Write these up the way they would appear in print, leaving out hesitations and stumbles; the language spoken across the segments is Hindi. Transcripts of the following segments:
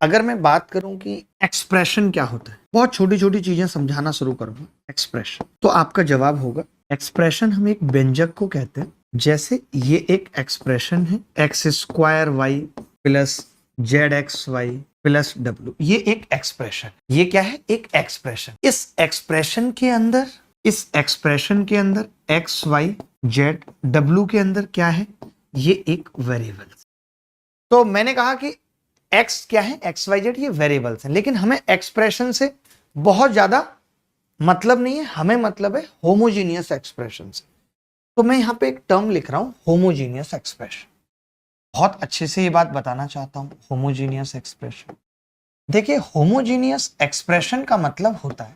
अगर मैं बात करूं कि एक्सप्रेशन क्या होता है, बहुत छोटी छोटी चीजें समझाना शुरू करूंगा। एक्सप्रेशन, तो आपका जवाब होगा एक्सप्रेशन हम एक व्यंजक को कहते हैं। जैसे ये एक एक्सप्रेशन है, x square y plus z x y plus डब्ल्यू, ये एक एक्सप्रेशन। ये क्या है? एक एक्सप्रेशन। इस एक्सप्रेशन के अंदर एक्स वाई जेड डब्ल्यू के अंदर क्या है? ये एक वेरिएबल। तो मैंने कहा कि एक्स क्या है? एक्स वाई जेड ये वेरिएबल्स हैं, लेकिन हमें एक्सप्रेशन से बहुत ज्यादा मतलब नहीं है। हमें मतलब है होमोजीनियस एक्सप्रेशन से। तो मैं यहां पे एक टर्म लिख रहा हूं, होमोजीनियस एक्सप्रेशन। बहुत अच्छे से ये बात बताना चाहता हूं, होमोजीनियस एक्सप्रेशन। देखिए, होमोजीनियस एक्सप्रेशन का मतलब होता है,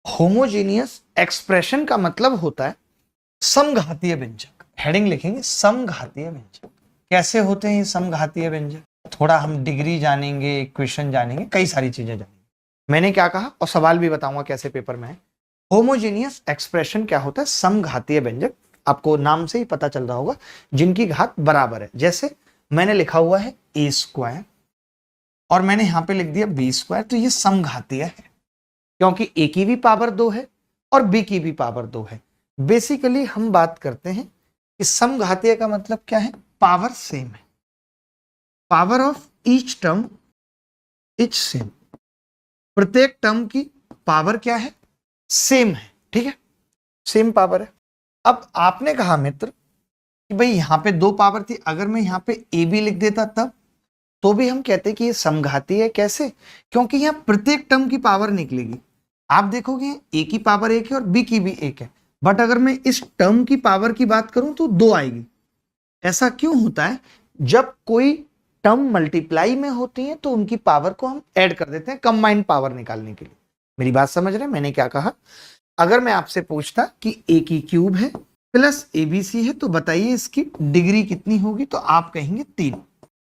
होमोजीनियस एक्सप्रेशन का मतलब होता है समघातीय व्यंजक। हेडिंग लिखेंगे समघातीय व्यंजक। कैसे होते हैं ये समघातीय व्यंजक? थोड़ा हम डिग्री जानेंगे, इक्वेशन जानेंगे, कई सारी चीजें जानेंगे। मैंने क्या कहा और सवाल भी बताऊंगा कैसे पेपर में है। होमोजीनियस एक्सप्रेशन क्या होता है? समघातीय व्यंजक। आपको नाम से ही पता चल रहा होगा, जिनकी घात बराबर है। जैसे मैंने लिखा हुआ है ए स्क्वायर और मैंने यहां पे लिख दिया बी स्क्वायर, तो ये समघातीय है क्योंकि ए की भी पावर 2 है और बी की भी पावर 2 है। बेसिकली हम बात करते हैं कि समघातीय का मतलब क्या है? पावर सेम है। Power of each term is same. प्रत्येक टर्म की पावर क्या है? सेम है। ठीक है, सेम पावर है। अब आपने कहा मित्र कि भाई यहां पे 2 पावर थी, अगर मैं यहां पे ए बी लिख देता तब तो भी हम कहते कि ये समघातीय है। कैसे? क्योंकि यहां प्रत्येक टर्म की पावर निकलेगी। आप देखोगे ए की पावर 1 है और बी की भी 1 है, बट अगर मैं इस टर्म की पावर की बात करूं तो 2 आएगी। ऐसा क्यों होता है? जब कोई टर्म मल्टीप्लाई में होती है तो उनकी पावर को हम ऐड कर देते हैं कंबाइंड पावर निकालने के लिए। मेरी बात समझ रहे हैं? मैंने क्या कहा? अगर मैं आपसे पूछता कि ए की क्यूब है प्लस एबीसी है तो बताइए इसकी डिग्री कितनी होगी, तो आप कहेंगे 3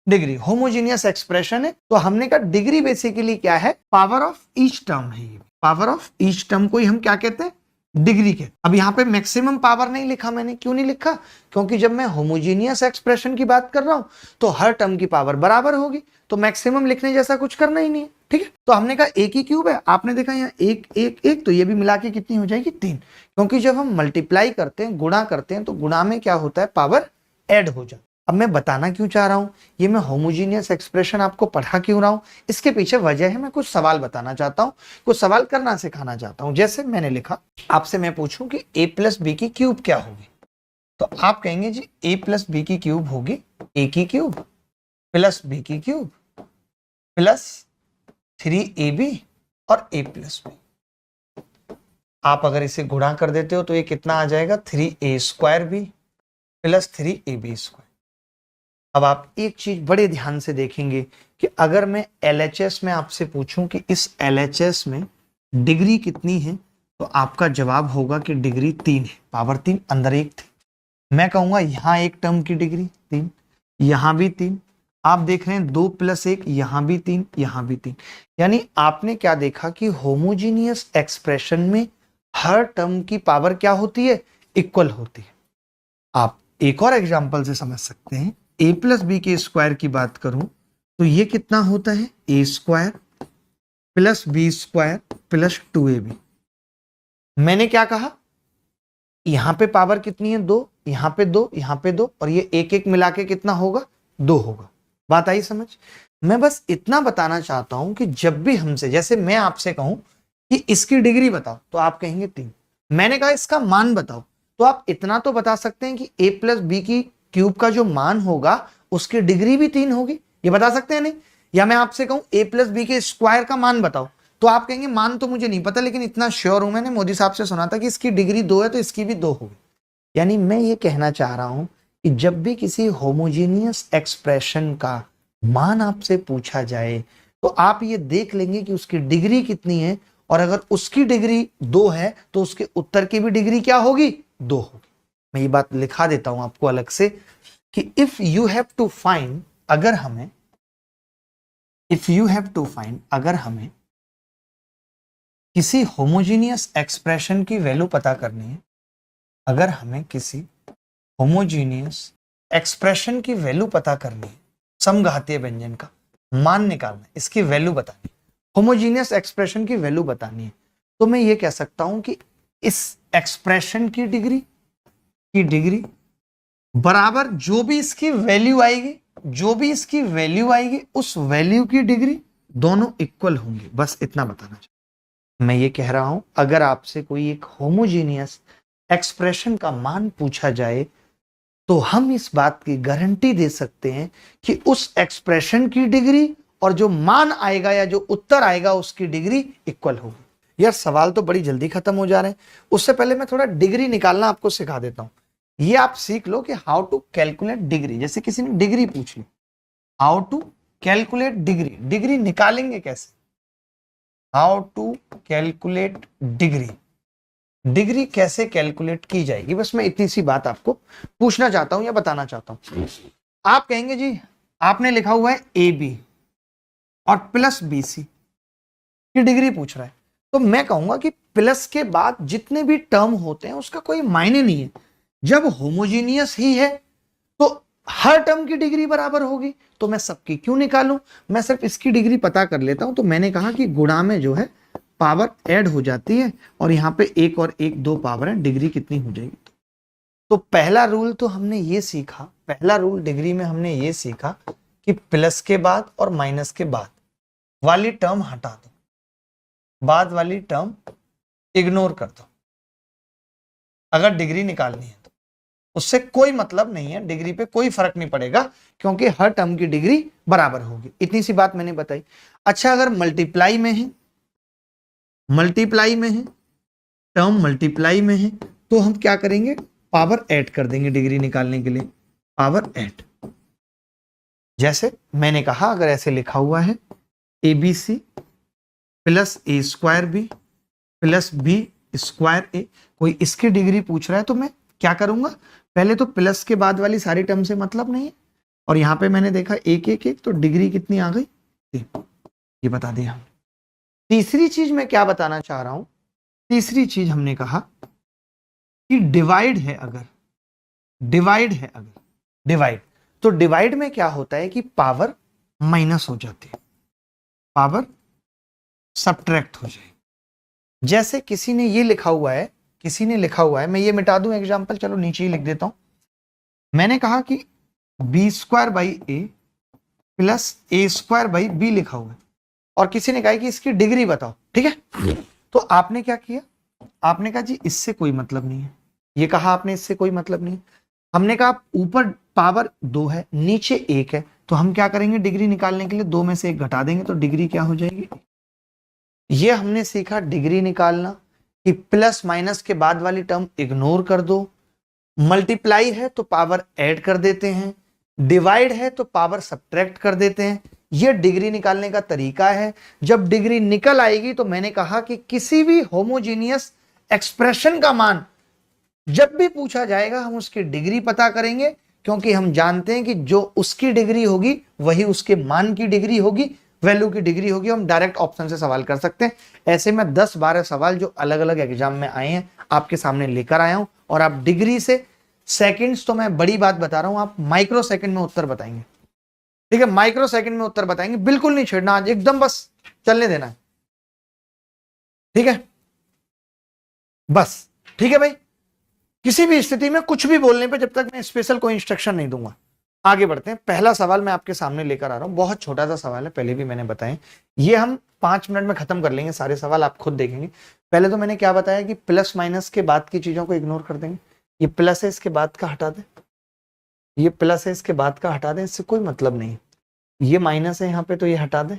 डिग्री। होमोजीनियस एक्सप्रेशन है तो हमने कहा डिग्री बेसिकली क्या है? पावर ऑफ ईच टर्म है। ये पावर ऑफ ईच टर्म को ही हम क्या कहते हैं? डिग्री के। अब यहाँ पे मैक्सिमम पावर नहीं लिखा मैंने। क्यों नहीं लिखा? क्योंकि जब मैं होमोजीनियस एक्सप्रेशन की बात कर रहा हूं तो हर टर्म की पावर बराबर होगी, तो मैक्सिमम लिखने जैसा कुछ करना ही नहीं है। ठीक है, तो हमने कहा ए की क्यूब है, आपने देखा यहाँ 1 1 1, तो ये भी मिला के कितनी हो जाएगी? 3। क्योंकि जब हम मल्टीप्लाई करते हैं, गुणा करते हैं, तो गुणा में क्या होता है? पावर ऐड हो जाता है। अब मैं बताना क्यों चाह रहा हूं, ये मैं होमोजीनियस एक्सप्रेशन आपको पढ़ा क्यों रहा हूं, इसके पीछे वजह है। मैं कुछ सवाल बताना चाहता हूं, कुछ सवाल करना सिखाना चाहता हूं। जैसे मैंने लिखा, आपसे मैं पूछूं कि ए प्लस बी की क्यूब क्या होगी, तो आप कहेंगे जी ए प्लस बी की क्यूब होगी ए की क्यूब प्लस बी की क्यूब प्लस 3ab और a प्लस बी। आप अगर इसे गुणा कर देते हो तो ये कितना आ जाएगा? 3a square b plus 3ab square. अब आप एक चीज बड़े ध्यान से देखेंगे कि अगर मैं LHS में आपसे पूछूं कि इस LHS में डिग्री कितनी है, तो आपका जवाब होगा कि डिग्री 3 है। पावर 3 अंदर 1 थी। मैं कहूंगा यहां एक टर्म की डिग्री 3, यहां भी 3। आप देख रहे हैं 2 + 1, यहां भी 3, यहां भी 3। यानी आपने क्या देखा कि होमोजीनियस एक्सप्रेशन में हर टर्म की पावर क्या होती है? इक्वल होती है। आप एक और एग्जांपल से समझ सकते हैं। a प्लस बी के स्क्वायर की बात करूं तो ये कितना होता है? a square plus b square plus 2ab। मैंने क्या कहा? यहां पे पावर कितनी है? 2, यहां पे 2, यहां पे 2, और ये एक एक मिला के कितना होगा? 2 होगा। बात आई समझ? मैं बस इतना बताना चाहता हूं कि जब भी हमसे, जैसे मैं आपसे कहूं कि इसकी डिग्री बताओ, तो आप कहेंगे 3। मैंने कहा इसका मान बताओ, तो आप इतना तो बता सकते हैं कि a प्लस बी की क्यूब का जो मान होगा उसकी डिग्री भी 3 होगी। ये बता सकते हैं नहीं? या मैं आपसे कहूं a प्लस बी के स्क्वायर का मान बताओ, तो आप कहेंगे मान तो मुझे नहीं पता, लेकिन इतना श्योर हूं, मैंने मोदी साहब से सुना था कि इसकी डिग्री 2 है तो इसकी भी 2 होगी। यानी मैं ये कहना चाह रहा हूं कि जब भी किसी होमोजीनियस एक्सप्रेशन का मान आपसे पूछा जाए तो आप ये देख लेंगे कि उसकी डिग्री कितनी है, और अगर उसकी डिग्री 2 है तो उसके उत्तर की भी डिग्री क्या होगी? 2 होगी। मैं ये बात लिखा देता हूं आपको अलग से कि if you have to find, अगर हमें किसी होमोजीनियस एक्सप्रेशन की वैल्यू पता करनी है, अगर हमें किसी होमोजीनियस एक्सप्रेशन की वैल्यू पता करनी है समघातीय व्यंजन का, मान निकालना है, इसकी वैल्यू बतानी, होमोजीनियस एक्सप्रेशन की वैल्यू बतानी है, तो मैं ये कह सकता हूं कि इस एक्सप्रेशन की डिग्री बराबर जो भी इसकी वैल्यू आएगी उस वैल्यू की डिग्री दोनों इक्वल होंगे। बस इतना बताना चाहिए। मैं ये कह रहा हूं अगर आपसे कोई एक होमोजीनियस एक्सप्रेशन का मान पूछा जाए तो हम इस बात की गारंटी दे सकते हैं कि उस एक्सप्रेशन की डिग्री और जो मान आएगा या जो उत्तर आएगा उसकी डिग्री इक्वल होगी। यार सवाल तो बड़ी जल्दी खत्म हो जा रहे हैं, उससे पहले मैं थोड़ा डिग्री निकालना आपको सिखा देता हूं। ये आप सीख लो कि हाउ टू कैलकुलेट डिग्री। जैसे किसी ने डिग्री पूछ ली, how to calculate degree, degree निकालेंगे कैसे, how to calculate degree, degree कैसे कैलकुलेट की जाएगी। बस मैं इतनी सी बात आपको पूछना चाहता हूं या बताना चाहता हूं। आप कहेंगे जी आपने लिखा हुआ है ए बी और प्लस बी सी की डिग्री पूछ रहा है, तो मैं कहूंगा कि प्लस के बाद जितने भी टर्म होते हैं उसका कोई मायने नहीं है। जब होमोजीनियस ही है तो हर टर्म की डिग्री बराबर होगी, तो मैं सबकी क्यों निकालूं, मैं सिर्फ इसकी डिग्री पता कर लेता हूं। तो मैंने कहा कि गुणा में जो है पावर ऐड हो जाती है और यहाँ पे एक और एक दो पावर है, डिग्री कितनी हो जाएगी। तो पहला रूल तो हमने ये सीखा, पहला रूल डिग्री में हमने ये सीखा कि प्लस के बाद और माइनस के बाद वाली टर्म हटा दो, बाद वाली टर्म इग्नोर कर दो अगर डिग्री निकालनी है तो। उससे कोई मतलब नहीं है, डिग्री पे कोई फर्क नहीं पड़ेगा क्योंकि हर टर्म की डिग्री बराबर होगी। इतनी सी बात मैंने बताई। अच्छा अगर मल्टीप्लाई में है, टर्म मल्टीप्लाई में है तो हम क्या करेंगे, पावर ऐड कर देंगे डिग्री निकालने के लिए, पावर ऐड। जैसे मैंने कहा अगर ऐसे लिखा हुआ है a b c plus a square b plus b square a, कोई इसकी डिग्री पूछ रहा है तो मैं क्या करूंगा, पहले तो प्लस के बाद वाली सारी टर्म से मतलब नहीं है, और यहां पे मैंने देखा एक एक एक, तो डिग्री कितनी आ गई, ये बता दिया। तीसरी चीज मैं क्या बताना चाह रहा हूं, तीसरी चीज हमने कहा कि डिवाइड है अगर डिवाइड, तो डिवाइड में क्या होता है कि पावर माइनस हो जाती है, पावर सब्ट्रैक्ट हो जाएगी। जैसे किसी ने लिखा हुआ है, मैं ये मिटा दूं एग्जांपल, चलो नीचे ही लिख देता हूं। मैंने कहा कि b square by a plus a square by b लिखा हुआ है और किसी ने कहा कि इसकी डिग्री बताओ, ठीक है। तो आपने क्या किया, आपने कहा जी इससे कोई मतलब नहीं है, ये कहा आपने इससे कोई मतलब नहीं है। हमने कहा ऊपर पावर 2 है नीचे 1 है, तो हम क्या करेंगे, डिग्री निकालने के लिए 2 में से 1 घटा देंगे तो डिग्री क्या हो जाएगी। ये हमने सीखा डिग्री निकालना कि प्लस माइनस के बाद वाली टर्म इग्नोर कर दो, मल्टीप्लाई है तो पावर ऐड कर देते हैं, डिवाइड है तो पावर सब्ट्रैक्ट कर देते हैं। यह डिग्री निकालने का तरीका है। जब डिग्री निकल आएगी तो मैंने कहा कि किसी भी होमोजीनियस एक्सप्रेशन का मान जब भी पूछा जाएगा हम उसकी डिग्री पता करेंगे, क्योंकि हम जानते हैं कि जो उसकी डिग्री होगी वही उसके मान की डिग्री होगी, वैल्यू की डिग्री होगी। हम डायरेक्ट ऑप्शन से सवाल कर सकते हैं। ऐसे में 10-12 सवाल जो अलग अलग एग्जाम में आए हैं आपके सामने लेकर आया हूं, और आप डिग्री से सेकंड्स, तो मैं बड़ी बात बता रहा हूं, आप माइक्रो सेकंड में उत्तर बताएंगे, ठीक है, माइक्रो सेकंड में उत्तर बताएंगे। बिल्कुल नहीं छेड़ना आज, एकदम बस चलने देना है, ठीक है, बस, ठीक है भाई। किसी भी स्थिति में कुछ भी बोलने पे जब तक मैं स्पेशल कोई इंस्ट्रक्शन नहीं दूंगा। आगे बढ़ते हैं। पहला सवाल मैं आपके सामने लेकर आ रहा हूं, बहुत छोटा सा सवाल है, पहले भी मैंने बताया, ये हम 5 मिनट में खत्म कर लेंगे, सारे सवाल आप खुद देखेंगे। पहले तो मैंने क्या बताया कि प्लस माइनस के बाद की चीजों को इग्नोर कर देंगे। ये प्लस है इसके बाद का हटा दें, ये प्लस है इसके बाद का हटा दें, इससे कोई मतलब नहीं। ये माइनस है यहाँ पे तो ये हटा दें,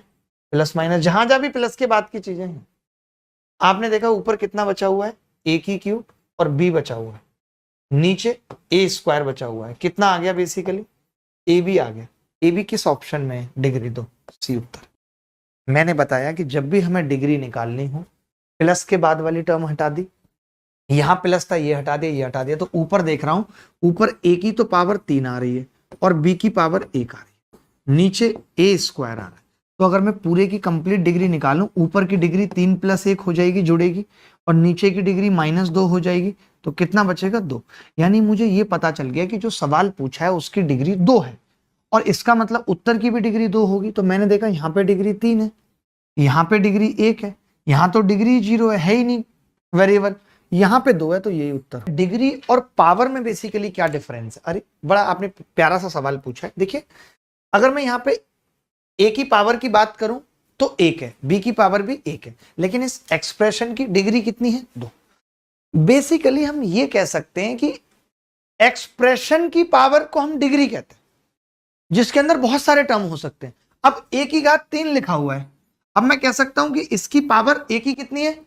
प्लस माइनस जहां जहां भी प्लस के बाद की चीजें हैं। आपने देखा ऊपर कितना बचा हुआ है, ए की क्यूब और बी बचा हुआ है, नीचे ए स्क्वायर बचा हुआ है, कितना आ गया बेसिकली, ए बी आ गया। ए बी किस ऑप्शन में है, डिग्री दो, सी उत्तर। मैंने बताया कि जब भी हमें डिग्री निकालनी हो प्लस के बाद वाली टर्म हटा दी, यहां प्लस था ये हटा दिया, ये हटा दिया, तो ऊपर देख रहा हूं, ऊपर ए की तो पावर 3 आ रही है और बी की पावर 1 आ रही है, नीचे ए स्क्वायर आ रहा है। तो अगर मैं पूरे की कंप्लीट डिग्री निकालूं, ऊपर की डिग्री 3 + 1 हो जाएगी, जुड़ेगी, और नीचे की डिग्री -2 हो जाएगी, तो कितना बचेगा, 2। यानी मुझे ये पता चल गया कि जो सवाल पूछा है उसकी डिग्री 2 है, और इसका मतलब उत्तर की भी डिग्री 2 होगी। तो मैंने देखा यहाँ पे डिग्री 3 है, यहाँ पे डिग्री 1 है, यहाँ तो डिग्री 0 है ही नहीं वेरिएबल, यहाँ पे 2 है, तो यही उत्तर। डिग्री और पावर में बेसिकली क्या डिफरेंस है? अरे बड़ा आपने प्यारा सा सवाल पूछा है। देखिए अगर मैं यहाँ पे a की पावर की बात करूं तो 1 है, b की पावर भी 1 है, लेकिन इस एक्सप्रेशन की डिग्री कितनी है? 2। बेसिकली हम ये कह सकते हैं कि एक्सप्रेशन की पावर को हम डिग्री कहते हैं, जिसके अंदर बहुत सारे टर्म हो सकते हैं। अब a की घात 3 लिखा हुआ है, अब मैं कह सकता हूं कि इसकी पावर a की कितनी है?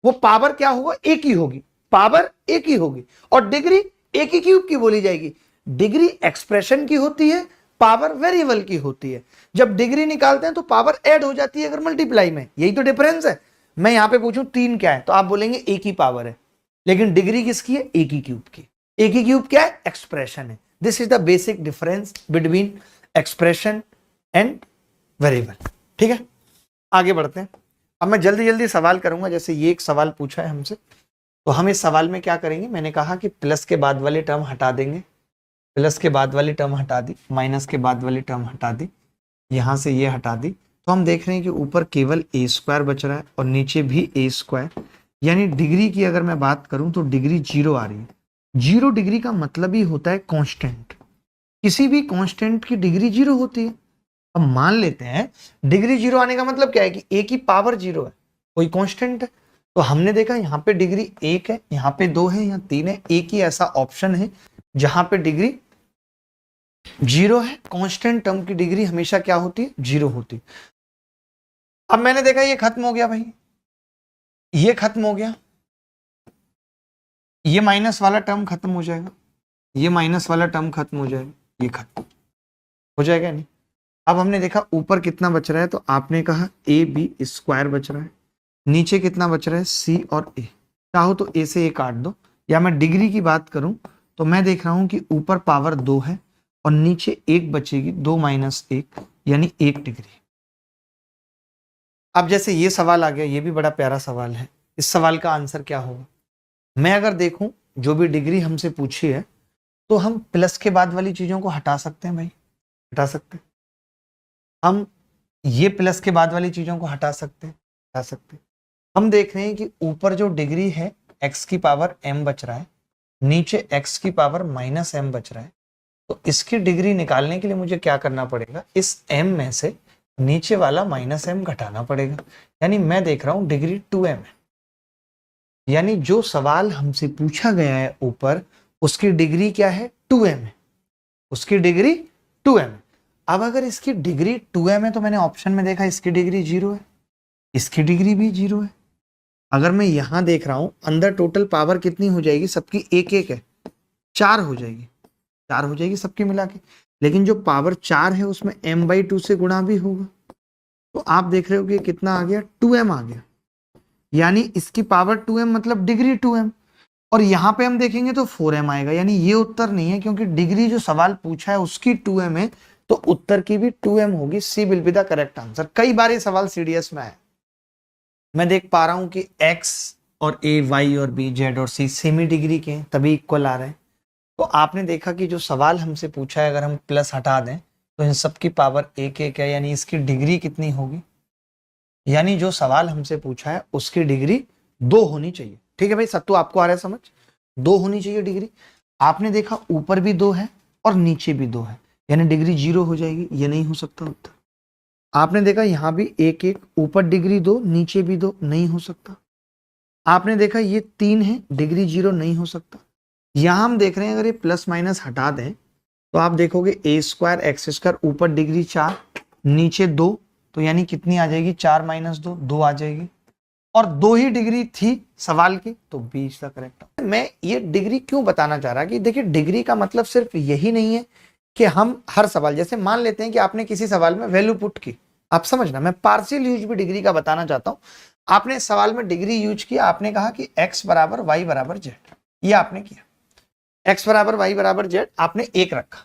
वो पावर क्या होगा? a की होगी, पावर a की होगी, और डिग्री a की क्यूब की बोली जाएगी। डिग्री एक्सप्रेशन की होती है, पावर वेरिएबल की होती है। जब डिग्री निकालते हैं तो पावर ऐड हो जाती है अगर मल्टीप्लाई में, यही तो डिफरेंस है। मैं यहां पे पूछूं 3 क्या है, तो आप बोलेंगे a की पावर है, लेकिन डिग्री किसकी है? a की क्यूब की। a की क्यूब क्या है? एक्सप्रेशन है। This is the basic difference between expression and variable. ठीक है, आगे बढ़ते हैं। अब मैं जल्दी जल्दी सवाल करूंगा। जैसे ये एक सवाल पूछा है हमसे, तो हम इस सवाल में क्या करेंगे? मैंने कहा कि प्लस के बाद वाले टर्म हटा देंगे, प्लस के बाद वाली टर्म हटा दी, माइनस के बाद वाली टर्म हटा दी, यहां से ये हटा दी, तो हम देख रहे हैं कि ऊपर केवल a स्क्वायर बच रहा है और नीचे भी a स्क्वायर। यानी डिग्री की अगर मैं बात करूं तो डिग्री 0 आ रही है। 0 डिग्री का मतलब ही होता है कांस्टेंट। किसी भी कांस्टेंट की डिग्री 0 होती है। अब मान लेते हैं डिग्री 0 आने का मतलब क्या है कि a की पावर 0 है, कोई कांस्टेंट है। तो हमने देखा यहाँ पे डिग्री 1 है, यहाँ पे 2 है, यहाँ 3 है। एक ही ऐसा ऑप्शन है जहां पे डिग्री 0 है। कांस्टेंट टर्म की डिग्री हमेशा क्या होती है? 0 होती है। अब मैंने देखा ये खत्म हो गया भाई, ये खत्म हो गया, ये माइनस वाला टर्म खत्म हो जाएगा, ये माइनस वाला टर्म खत्म हो जाएगा, ये खत्म हो जाएगा नहीं। अब हमने देखा ऊपर कितना बच रहा है, तो आपने कहा ए बी स्क्वायर बच रहा है, नीचे कितना बच रहा है? सी और ए। चाहो तो ए से ए काट दो, या मैं डिग्री की बात करूं तो मैं देख रहा हूं कि ऊपर पावर 2 है और नीचे 1 बचेगी, 2 माइनस 1 यानी 1 डिग्री। अब जैसे ये सवाल आ गया, ये भी बड़ा प्यारा सवाल है। इस सवाल का आंसर क्या होगा? मैं अगर देखूं जो भी डिग्री हमसे पूछी है, तो हम प्लस के बाद वाली चीजों को हटा सकते हैं भाई, हटा सकते हैं। हम ये प्लस के बाद वाली चीजों को हटा सकते हैं, हटा सकते हैं। हम देख रहे हैं कि ऊपर जो डिग्री है x की पावर m बच रहा है, नीचे x की पावर माइनस m बच रहा है। तो इसकी डिग्री निकालने के लिए मुझे क्या करना पड़ेगा? इस m में से नीचे वाला माइनस m घटाना पड़ेगा। यानी मैं देख रहा हूं डिग्री 2m है। यानी जो सवाल हमसे पूछा गया है ऊपर, उसकी डिग्री क्या है? 2m है, उसकी डिग्री 2m है। अब अगर इसकी डिग्री 2m है तो मैंने ऑप्शन में देखा इसकी डिग्री 0 है, इसकी डिग्री भी 0 है। अगर मैं यहां देख रहा हूं अंदर टोटल पावर कितनी हो जाएगी? सबकी 1-1 है, 4 हो जाएगी, 4 हो जाएगी सबकी मिला के। लेकिन जो पावर 4 है उसमें m/2 से गुणा भी होगा, तो आप देख रहे हो कि कितना आ गया? 2m आ गया। यानी इसकी पावर 2m मतलब डिग्री 2m, और यहां पे हम देखेंगे तो 4m आएगा। यानी ये उत्तर नहीं है, क्योंकि डिग्री जो सवाल पूछा है उसकी 2m है, तो उत्तर की भी 2m होगी। C will be the correct answer. कई बार ये सवाल सीडीएस में आया, मैं देख पा रहा हूं कि x और a, y और b, z और c सेमी डिग्री के हैं, तभी इक्वल आ रहे हैं। तो आपने देखा कि जो सवाल हमसे पूछा है अगर हम प्लस हटा दें तो इन सब की पावर 1-1 है, यानी इसकी डिग्री कितनी होगी? यानी जो सवाल हमसे पूछा है उसकी डिग्री 2 होनी चाहिए। ठीक है भाई सत्तू, आपको आ रहा है समझ? 2 होनी चाहिए डिग्री। आपने देखा ऊपर भी 2 है और नीचे भी 2 है, यानी डिग्री 0 हो जाएगी, ये नहीं हो सकता उत्तर। आपने देखा यहां भी 1-1, ऊपर डिग्री 2 नीचे भी 2, नहीं हो सकता। आपने देखा ये 3 है, डिग्री 0 नहीं हो सकता। यहां हम देख रहे हैं अगर ये प्लस माइनस हटा दें तो आप देखोगे a स्क्वायर एक्स स्क्वायर, ऊपर डिग्री 4 नीचे 2, तो यानी कितनी आ जाएगी? 4 माइनस 2, 2 आ जाएगी। और 2 ही डिग्री थी सवाल की, तो बी इज द करेक्ट। मैं ये डिग्री क्यों बताना चाह रहा कि देखिए डिग्री का मतलब सिर्फ यही नहीं है कि हम हर सवाल, जैसे मान लेते हैं कि आपने किसी सवाल में वैल्यू पुट की, आप समझना, मैं पार्शियल यूज भी डिग्री का बताना चाहता हूं। आपने सवाल में डिग्री यूज किया, आपने कहा कि x बराबर y बराबर z, ये आपने किया। x बराबर y बराबर z आपने 1 रखा।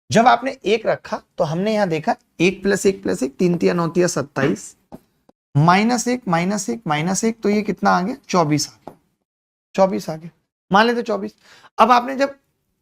जब आपने 1 रखा तो हमने यहां देखा 1 + 1 + 1 3 × 9 = 27, -1 -1 -1, तो ये कितना आ गया? 24 आ गया, 24 आ गया, मान लेते 24। अब आपने जब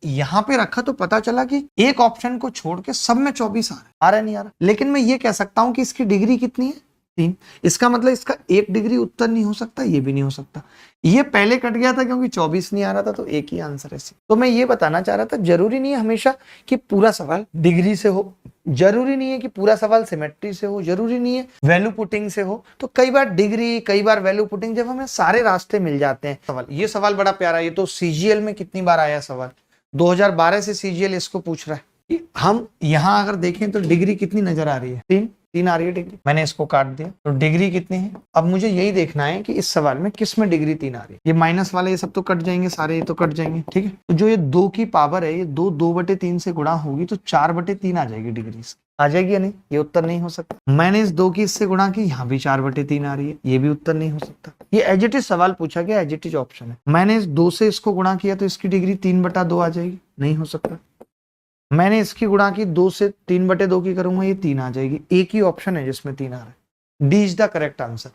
यहाँ पे रखा तो पता चला कि एक ऑप्शन को छोड़ के सब में 24 आ रहा है नहीं आ रहा, लेकिन मैं ये कह सकता हूं कि इसकी डिग्री कितनी है 3। इसका मतलब इसका 1 डिग्री उत्तर नहीं हो सकता, ये भी नहीं हो सकता। ये पहले कट गया था क्योंकि 24 नहीं आ रहा था, तो एक ही आंसर है सी। तो मैं ये बताना चाह रहा था जरूरी नहीं है हमेशा कि पूरा सवाल डिग्री से हो, जरूरी नहीं है कि पूरा सवाल सिमेट्री से हो, जरूरी नहीं है वैल्यू पुटिंग से हो। तो कई बार डिग्री, कई बार वैल्यू पुटिंग, जब हमें सारे रास्ते मिल जाते हैं। सवाल, ये सवाल बड़ा प्यारा, ये तो सीजीएल में कितनी बार आया सवाल, 2012 से सीजीएल इसको पूछ रहा है कि हम यहाँ अगर देखें तो डिग्री कितनी नजर आ रही है, 3 आ रही है डिग्री। मैंने इसको काट दिया, तो डिग्री कितनी है। अब मुझे यही देखना है कि इस सवाल में किस में डिग्री 3 आ रही है। ये माइनस वाले ये सब तो कट जाएंगे, सारे ये तो कट जाएंगे, ठीक है। तो जो ये 2 की पावर है, ये 2/3 से गुणा होगी तो 4/3 आ जाएगी डिग्री, आ जाएगी या नहीं, ये उत्तर नहीं हो सकता। मैंने इस 2 की इससे गुणा की, यहाँ भी 4/3 आ रही है, ये भी उत्तर नहीं हो सकता। ये एज इट इज सवाल पूछा गया, एज इट इज ऑप्शन है। मैंने इस 2 से इसको गुणा किया तो इसकी डिग्री 3/2 आ जाएगी, नहीं हो सकता। मैंने इसकी गुणा की 2 से 3/2 की करूंगा, ये 3 आ जाएगी। एक ही ऑप्शन है जिसमें 3 आ रहा है, D is the correct answer.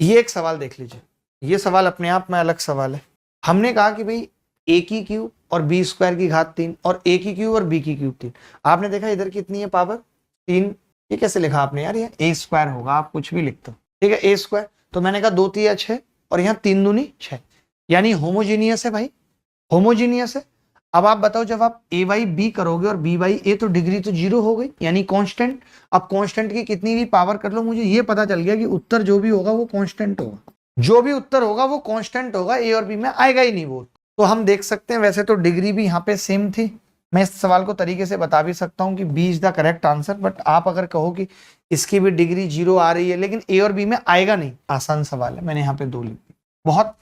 ये एक सवाल देख लीजिए, ये सवाल अपने आप में अलग सवाल है। हमने कहा कि भाई a की क्यूब और b स्क्वायर की घात 3 और a की क्यूब और b की क्यूब 3। आपने देखा इधर कितनी है पावर 3। ये कैसे लिखा आपने यार, ये a स्क्वायर होगा, आप कुछ भी लिखते हो, ठीक है, a स्क्वायर। तो मैंने कहा 2 3 6 और यहाँ 3 दूनी 6, यानी होमोजीनियस है भाई, होमोजीनियस है। अब आप बताओ, जब आप a बाई बी करोगे और b बाई a, तो डिग्री तो 0 हो गई, यानी कांस्टेंट। अब कांस्टेंट की कितनी भी पावर कर लो, मुझे ये पता चल गया कि उत्तर जो भी होगा वो कांस्टेंट होगा, जो भी उत्तर होगा वो कांस्टेंट होगा, a और b में आएगा ही नहीं वो। तो हम देख सकते हैं वैसे तो डिग्री भी यहाँ पे सेम थी। मैं इस सवाल को तरीके से बता भी सकता हूँ कि b is the correct answer, but आप अगर कहो कि इसकी भी डिग्री 0 आ रही है लेकिन a और b में आएगा नहीं, आसान सवाल है, मैंने यहाँ पे 2 लिख दी। बहुत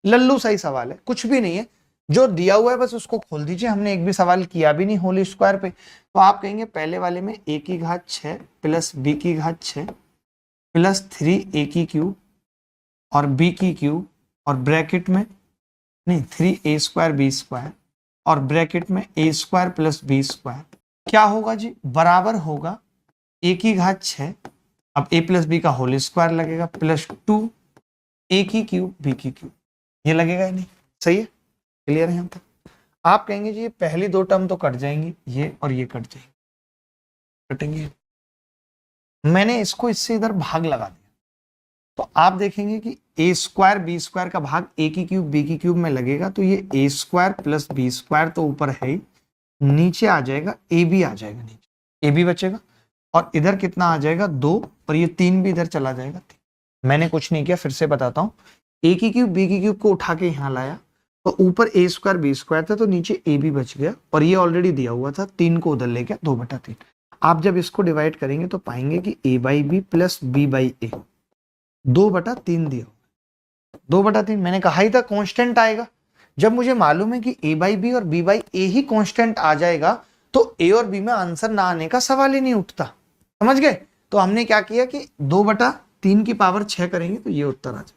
लल्लू सही सवाल है, कुछ भी नहीं है, जो दिया हुआ है बस उसको खोल दीजिए। हमने एक भी सवाल किया भी नहीं होल स्क्वायर पे। तो आप कहेंगे पहले वाले में a की घात 6 प्लस b की घात 6 प्लस 3a की क्यूब और b की क्यूब और ब्रैकेट में नहीं 3a स्क्वायर b स्क्वायर और ब्रैकेट में a square plus b square क्या होगा जी, बराबर होगा a की घात 6, अब a प्लस b का होल स्क्वायर लगेगा, प्लस 2a की क्यूब b की क्यूब, ये लगेगा ही नहीं। सही है, क्लियर है यहाँ तक। आप कहेंगे जी ये पहली 2 टर्म तो कट जाएंगी, ये और ये कट जाएंगे, कटेंगे। मैंने इसको इससे इधर भाग लगा दिया, तो आप देखेंगे कि a स्क्वायर b स्क्वायर का भाग a की क्यूब b की क्यूब में लगेगा, तो ये a square plus b square तो ऊपर है ही, नीचे आ जाएगा ab आ जाएगा, नीचे ab बचेगा और इधर कितना आ जाएगा 2 और ये 3 भी इधर चला जाएगा। मैंने कुछ नहीं किया, फिर से बताता हूँ, a की क्यूब b की क्यूब को उठा के यहाँ लाया तो ऊपर a स्क्वायर b स्क्वायर था तो नीचे a भी बच गया और ये ऑलरेडी दिया हुआ था, 3 को उधर ले गया, 2/3। आप जब इसको डिवाइड करेंगे तो पाएंगे कि a by b plus b by a 2/3 दिया हुआ, 2/3। मैंने कहा ही था कांस्टेंट आएगा। जब मुझे मालूम है कि a बाई बी और b बाई ए ही कांस्टेंट आ जाएगा तो a और b में आंसर ना आने का सवाल ही नहीं उठता, समझ गए। तो हमने क्या किया कि 2/3 की पावर 6 करेंगे तो ये उत्तर आ जाएगा।